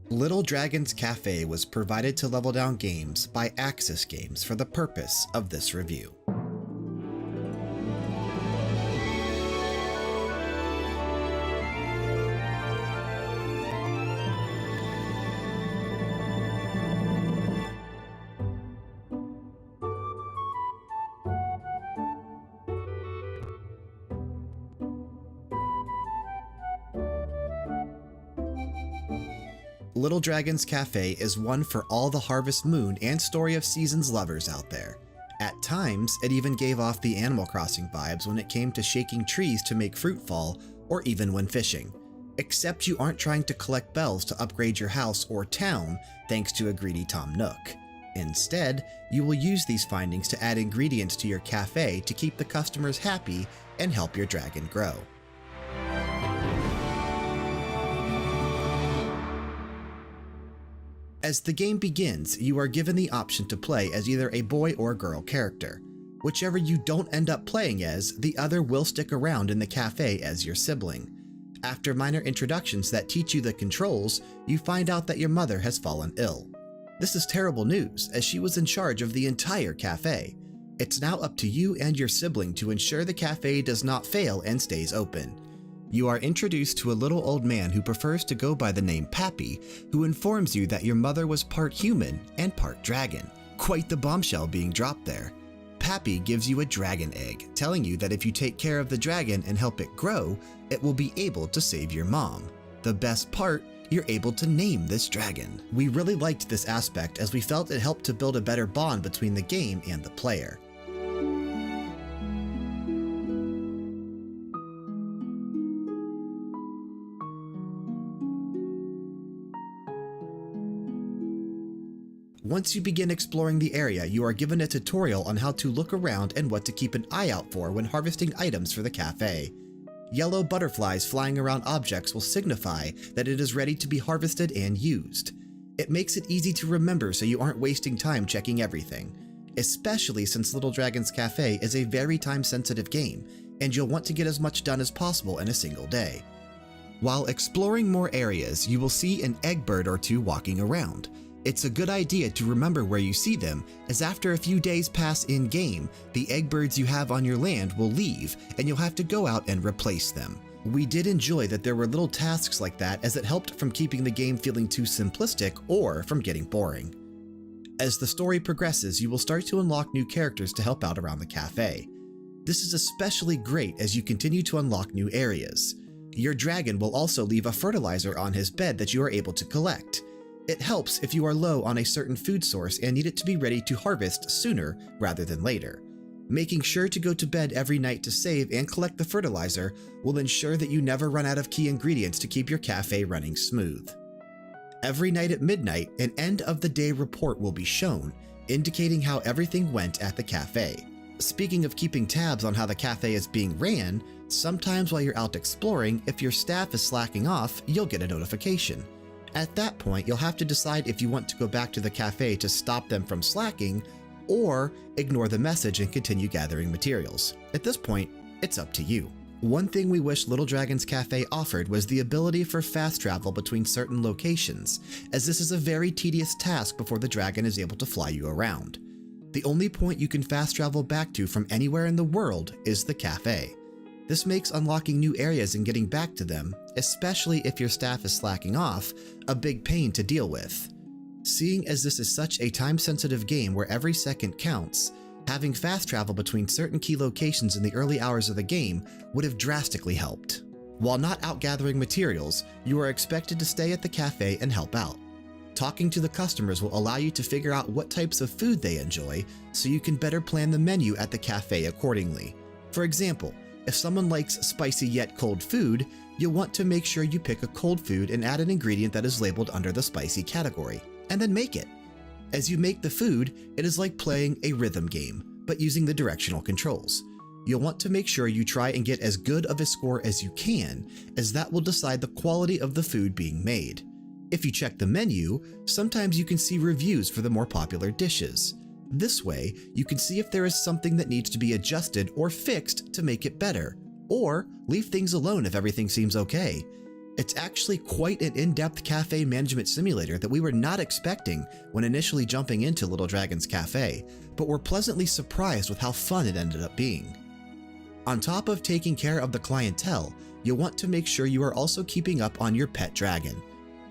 Little Dragon's Cafe was provided to Level Down Games by Axis Games for the purpose of this review. Little Dragon's Cafe is one for all the Harvest Moon and Story of Seasons lovers out there. At times, it even gave off the Animal Crossing vibes when it came to shaking trees to make fruit fall, or even when fishing. Except you aren't trying to collect bells to upgrade your house or town thanks to a greedy Tom Nook. Instead, you will use these findings to add ingredients to your cafe to keep the customers happy and help your dragon grow. As the game begins, you are given the option to play as either a boy or girl character. Whichever you don't end up playing as, the other will stick around in the cafe as your sibling. After minor introductions that teach you the controls, you find out that your mother has fallen ill. This is terrible news, as she was in charge of the entire cafe. It's now up to you and your sibling to ensure the cafe does not fail and stays open. You are introduced to a little old man who prefers to go by the name Pappy, who informs you that your mother was part human and part dragon. Quite the bombshell being dropped there. Pappy gives you a dragon egg, telling you that if you take care of the dragon and help it grow, it will be able to save your mom. The best part, you're able to name this dragon. We really liked this aspect as we felt it helped to build a better bond between the game and the player. Once you begin exploring the area, you are given a tutorial on how to look around and what to keep an eye out for when harvesting items for the cafe. Yellow butterflies flying around objects will signify that it is ready to be harvested and used. It makes it easy to remember so you aren't wasting time checking everything, especially since Little Dragon's Cafe is a very time-sensitive game, and you'll want to get as much done as possible in a single day. While exploring more areas, you will see an egg bird or two walking around. It's a good idea to remember where you see them, as after a few days pass in-game, the egg birds you have on your land will leave, and you'll have to go out and replace them. We did enjoy that there were little tasks like that, as it helped from keeping the game feeling too simplistic or from getting boring. As the story progresses, you will start to unlock new characters to help out around the cafe. This is especially great as you continue to unlock new areas. Your dragon will also leave a fertilizer on his bed that you are able to collect. It helps if you are low on a certain food source and need it to be ready to harvest sooner rather than later. Making sure to go to bed every night to save and collect the fertilizer will ensure that you never run out of key ingredients to keep your cafe running smooth. Every night at midnight, an end-of-the-day report will be shown, indicating how everything went at the cafe. Speaking of keeping tabs on how the cafe is being ran, sometimes while you're out exploring, if your staff is slacking off, you'll get a notification. At that point, you'll have to decide if you want to go back to the cafe to stop them from slacking, or ignore the message and continue gathering materials. At this point, it's up to you. One thing we wish Little Dragon's Cafe offered was the ability for fast travel between certain locations, as this is a very tedious task before the dragon is able to fly you around. The only point you can fast travel back to from anywhere in the world is the cafe. This makes unlocking new areas and getting back to them, especially if your staff is slacking off, a big pain to deal with. Seeing as this is such a time-sensitive game where every second counts, having fast travel between certain key locations in the early hours of the game would have drastically helped. While not out gathering materials, you are expected to stay at the cafe and help out. Talking to the customers will allow you to figure out what types of food they enjoy, so you can better plan the menu at the cafe accordingly. For example, if someone likes spicy yet cold food, you'll want to make sure you pick a cold food and add an ingredient that is labeled under the spicy category, and then make it. As you make the food, it is like playing a rhythm game, but using the directional controls. You'll want to make sure you try and get as good of a score as you can, as that will decide the quality of the food being made. If you check the menu, sometimes you can see reviews for the more popular dishes. This way, you can see if there is something that needs to be adjusted or fixed to make it better, or leave things alone if everything seems okay. It's actually quite an in-depth cafe management simulator that we were not expecting when initially jumping into Little Dragon's Cafe, but were pleasantly surprised with how fun it ended up being. On top of taking care of the clientele, you'll want to make sure you are also keeping up on your pet dragon.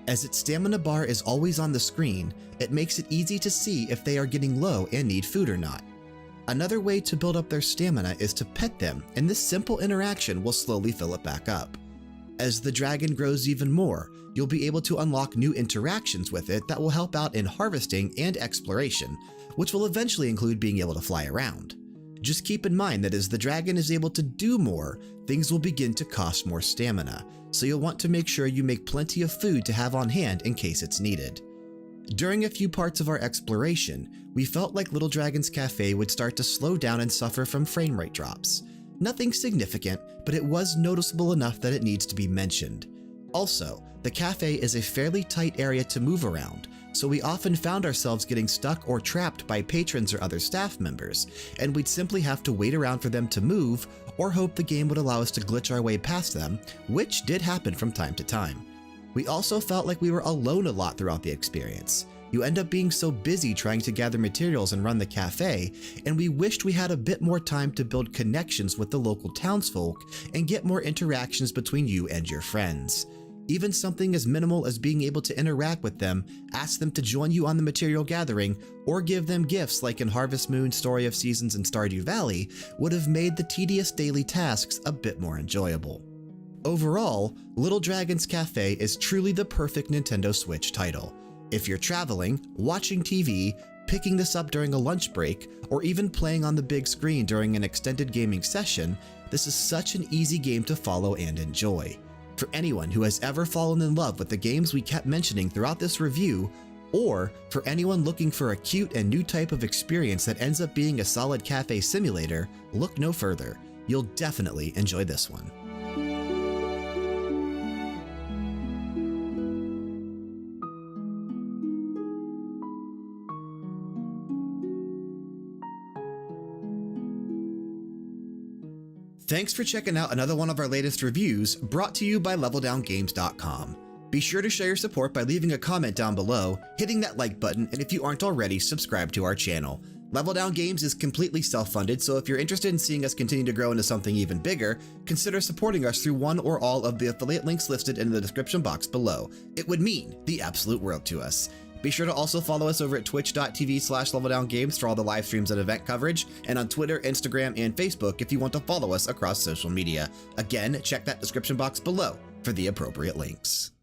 As its stamina bar is always on the screen, it makes it easy to see if they are getting low and need food or not. Another way to build up their stamina is to pet them, and this simple interaction will slowly fill it back up. As the dragon grows even more, you'll be able to unlock new interactions with it that will help out in harvesting and exploration, which will eventually include being able to fly around. Just keep in mind that as the dragon is able to do more, things will begin to cost more stamina, so you'll want to make sure you make plenty of food to have on hand in case it's needed. During a few parts of our exploration, we felt like Little Dragon's Cafe would start to slow down and suffer from frame rate drops. Nothing significant, but it was noticeable enough that it needs to be mentioned. Also, the cafe is a fairly tight area to move around, so we often found ourselves getting stuck or trapped by patrons or other staff members, and we'd simply have to wait around for them to move or hope the game would allow us to glitch our way past them, which did happen from time to time. We also felt like we were alone a lot throughout the experience. You end up being so busy trying to gather materials and run the cafe, and we wished we had a bit more time to build connections with the local townsfolk and get more interactions between you and your friends. Even something as minimal as being able to interact with them, ask them to join you on the material gathering, or give them gifts like in Harvest Moon, Story of Seasons, and Stardew Valley would have made the tedious daily tasks a bit more enjoyable. Overall, Little Dragon's Cafe is truly the perfect Nintendo Switch title. If you're traveling, watching TV, picking this up during a lunch break, or even playing on the big screen during an extended gaming session, this is such an easy game to follow and enjoy. For anyone who has ever fallen in love with the games we kept mentioning throughout this review, or for anyone looking for a cute and new type of experience that ends up being a solid cafe simulator, look no further. You'll definitely enjoy this one. Thanks for checking out another one of our latest reviews brought to you by LevelDownGames.com. Be sure to show your support by leaving a comment down below, hitting that like button, and if you aren't already, subscribe to our channel. Level Down Games is completely self-funded, so if you're interested in seeing us continue to grow into something even bigger, consider supporting us through one or all of the affiliate links listed in the description box below. It would mean the absolute world to us. Be sure to also follow us over at twitch.tv/LevelDownGames for all the live streams and event coverage, and on Twitter, Instagram, and Facebook if you want to follow us across social media. Again, check that description box below for the appropriate links.